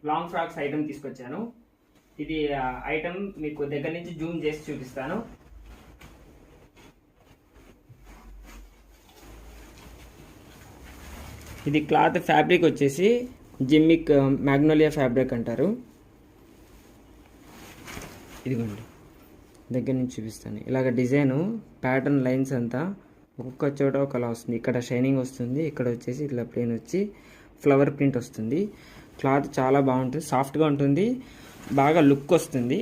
Long frocks item తీసుకొచ్చాను. ఇది item మీకు దగ్గర నుంచి జూమ్ చేసి చూపిస్తాను. ఇది క్లాత్ ఫ్యాబ్రిక్ వచ్చేసి జిమ్మిక్ మ్యాగ్నోలియా ఫ్యాబ్రిక్ అంటారు. ఇదిగోండి దగ్గర నుంచి చూపిస్తాను. ఇలాగ డిజైను ప్యాటర్న్ లైన్స్ అంతా ఒక్కొక్క చోట ఒకలా వస్తుంది. ఇక్కడ షైనింగ్ వస్తుంది, ఇక్కడ వచ్చేసి ఇట్లా ప్లేన్ వచ్చి ఫ్లవర్ ప్రింట్ వస్తుంది. క్లాత్ చాలా బాగుంటుంది, సాఫ్ట్గా ఉంటుంది, బాగా లుక్ వస్తుంది.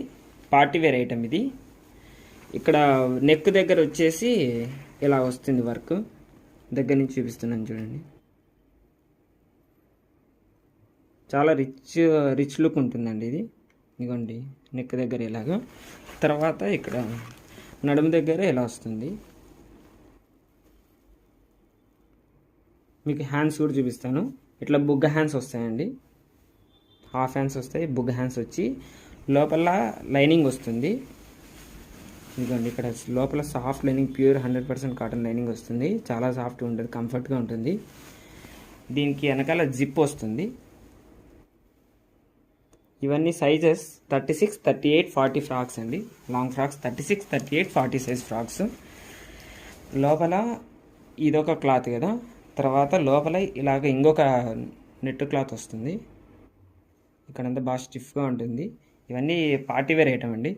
పార్టీ వేర్ ఐటమ్ ఇది. ఇక్కడ నెక్ దగ్గర వచ్చేసి ఇలా వస్తుంది వర్క్. దగ్గర నుంచి చూపిస్తున్నాను చూడండి. చాలా రిచ్ లుక్ ఉంటుందండి ఇది. ఇదిగోండి నెక్ దగ్గర ఇలాగా. తర్వాత ఇక్కడ నడుము దగ్గర ఇలా వస్తుంది. మీకు హ్యాండ్స్ కూడా చూపిస్తాను. ఇట్లా బుగ్గ హ్యాండ్స్ వస్తాయండి, హాఫ్ హ్యాండ్స్ వస్తాయి, బుగ్గ హ్యాండ్స్ వచ్చి లోపల లైనింగ్ వస్తుంది. ఇదిగోండి ఇక్కడ లోపల soft lining, pure 100% cotton lining వస్తుంది. చాలా సాఫ్ట్గా ఉంటుంది, కంఫర్ట్గా ఉంటుంది. దీనికి వెనకాల జిప్ వస్తుంది. ఇవన్నీ సైజెస్ 36, 38, 40 ఫ్రాక్స్ అండి. Long frocks 36, 38, 40 size frocks. లోపల ఇదొక క్లాత్ కదా, తర్వాత లోపల ఇలాగ ఇంకొక నెట్ క్లాత్ వస్తుంది. ఇక్కడంతా బాగా స్టిఫ్గా ఉంటుంది. ఇవన్నీ పార్టీ వేర్ ఐటమ్ అండి.